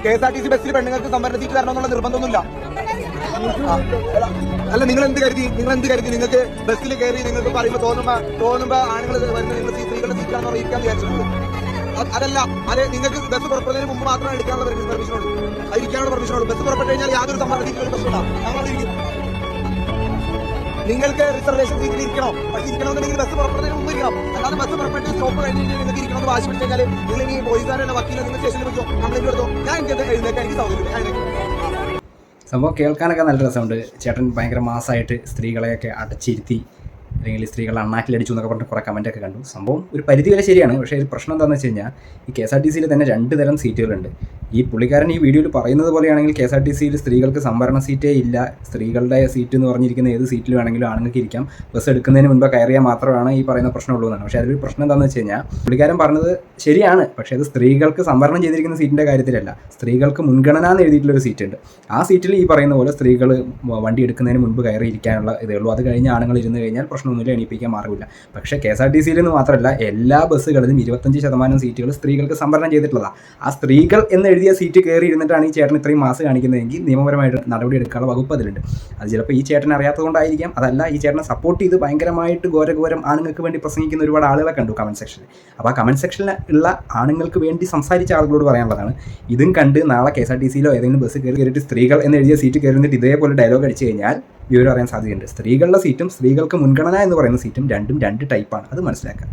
KSRTC ബസ്സിൽ പെണ്ണുങ്ങൾക്ക് സംവരണ സീറ്റ് തരണമെന്നുള്ള നിർബന്ധമൊന്നുമില്ല. അല്ല, നിങ്ങൾ എന്ത് കരുതി നിങ്ങൾക്ക് ബസ്സിൽ കയറി നിങ്ങൾക്ക് പറയുമ്പോൾ തോന്നുമ്പോ ആണുങ്ങൾ വരുന്ന നിങ്ങൾ സ്ത്രീകളുടെ സീറ്റാണെന്ന് അറിയിക്കാൻ വിചാരിച്ചിട്ടുണ്ട്. അതല്ല, അത് നിങ്ങൾക്ക് ബസ് പുറപ്പെടുന്നതിന് മുമ്പ് മാത്രമേ എടുക്കാനുള്ള പെർമിഷനുള്ളൂ, ഇരിക്കാനുള്ള പെർമിഷനുള്ളൂ. ബസ് പുറപ്പെട്ടു കഴിഞ്ഞാൽ യാതൊരു സംവരണ സീറ്റിലും പ്രശ്നമില്ല. നിങ്ങൾക്ക് റിസർവേഷൻ സീറ്റിൽ ഇരിക്കണോ? പക്ഷെ ഇരിക്കണമെന്നുണ്ടെങ്കിൽ ബസ് പുറപ്പെടുന്നതിന് മുമ്പ് ഇരിക്കണം. അല്ലാതെ ബസ് പുറപ്പെട്ട് സ്റ്റോപ്പ് കഴിഞ്ഞിട്ട് നിങ്ങൾക്ക് ഇരിക്കണമെന്ന് വാശി പിടിച്ചു കഴിഞ്ഞാൽ നിങ്ങൾ ഇനി പോലീസുകാരുടെ വക്കീലെ നിങ്ങൾ സ്റ്റേഷനിൽ വെച്ചോ, കംപ്ലൈന്റ് എടുത്തോ. ഞാൻ എനിക്ക് എഴുന്നേക്കാൻ എനിക്ക് സൗകര്യം. സംഭവം കേൾക്കാനൊക്കെ നല്ല രസമുണ്ട്. ചേട്ടൻ ഭയങ്കര മാസമായിട്ട് സ്ത്രീകളെയൊക്കെ അടച്ചിരുത്തി അല്ലെങ്കിൽ സ്ത്രീകളെ അണ്ണാക്കിലടിച്ചു എന്നൊക്കെ പറഞ്ഞിട്ട് കുറേ കമൻറ്റൊക്കെ കണ്ടു. സംഭവം ഒരു പരിധി വരെ ശരിയാണ്. പക്ഷേ ഒരു പ്രശ്നം എന്താണെന്ന് വെച്ച് കഴിഞ്ഞാൽ ഈ KSRTCയിൽ തന്നെ 2 തരം സീറ്റുകളുണ്ട്. ഈ പുള്ളിക്കാരൻ ഈ വീഡിയോയിൽ പറയുന്നത് പോലെയാണെങ്കിൽ KSRTCയിൽ സ്ത്രീകൾക്ക് സംവരണ സീറ്റേ ഇല്ല. സ്ത്രീകളുടെ സീറ്റ് എന്ന് പറഞ്ഞിരിക്കുന്ന ഏത് സീറ്റിൽ വേണമെങ്കിലും ആണുങ്ങൾക്ക് ഇരിക്കാം. ബസ് എടുക്കുന്നതിന് മുൻപ് കയറിയാൽ മാത്രമാണ് ഈ പറയുന്ന പ്രശ്നമുള്ളൂ എന്നാണ്. പക്ഷേ അതിലൊരു പ്രശ്നം എന്താണെന്ന് വെച്ച് കഴിഞ്ഞാൽ പുള്ളിക്കാരൻ പറഞ്ഞത് ശരിയാണ്. പക്ഷേ അത് സ്ത്രീകൾക്ക് സംവരണം ചെയ്തിരിക്കുന്ന സീറ്റിൻ്റെ കാര്യത്തിലല്ല. സ്ത്രീകൾക്ക് മുൻഗണന എന്ന് എഴുതിയിട്ടുള്ളൊരു സീറ്റുണ്ട്. ആ സീറ്റിൽ ഈ പറയുന്ന പോലെ സ്ത്രീകൾ വണ്ടി എടുക്കുന്നതിന് മുൻപ് കയറി ഇരിക്കാനുള്ള ഇതേ ഉള്ളൂ. അത് കഴിഞ്ഞ് ആണുങ്ങൾ ഇരുന്ന് കഴിഞ്ഞാൽ പ്രശ്നമൊന്നുമില്ല, എണീപ്പിക്കാൻ മാറില്ല. പക്ഷേ KSRTCയിൽ നിന്ന് മാത്രമല്ല, എല്ലാ ബസ്സുകളിലും 25% സീറ്റുകൾ സ്ത്രീകൾക്ക് സംവരണം ചെയ്തിട്ടുള്ളതാണ്. ആ സ്ത്രീകൾ എന്ന് എഴുതിയ സീറ്റ് കയറി ഇരുന്നിട്ടാണ് ഈ ചേട്ടൻ ഇത്രയും മാസം കാണിക്കുന്നതെങ്കിൽ നിയമപരമായിട്ട് നടപടി എടുക്കാനുള്ള വകുപ്പ് അതിലുണ്ട്. അത് ചിലപ്പോൾ ഈ ചേട്ടൻ അറിയാത്തതുകൊണ്ടായിരിക്കാം. അതല്ല, ഈ ചേട്ടനെ സപ്പോർട്ട് ചെയ്ത് ഭയങ്കരമായിട്ട് ഘോരഘോരം ആണുങ്ങൾക്ക് വേണ്ടി പ്രസംഗിക്കുന്ന ഒരുപാട് ആളുകളെ കണ്ടു കമൻറ്റ് സെക്ഷനിൽ. അപ്പോൾ ആ കമൻറ്റ് സെക്ഷനിൽ ഉള്ള ആണുങ്ങൾക്ക് വേണ്ടി സംസാരിച്ച ആളുകളോട് പറയാനുള്ളതാണ്, ഇതും കണ്ട് നാളെ KSRTCയിലോ ഏതെങ്കിലും ബസ് കയറിയിട്ട് സ്ത്രീകൾ എന്ന് എഴുതിയ സീറ്റ് കയറിയിട്ട് ഇതേപോലെ ഡയലോഗ് അടിച്ചു കഴിഞ്ഞാൽ ഇവർ അറിയാൻ സാധ്യതയുണ്ട്. സ്ത്രീകളുടെ സീറ്റും സ്ത്രീകൾക്ക് മുൻഗണന എന്ന് പറയുന്ന സീറ്റും രണ്ടും 2 ടൈപ്പാണ്. അത് മനസ്സിലാക്കുക.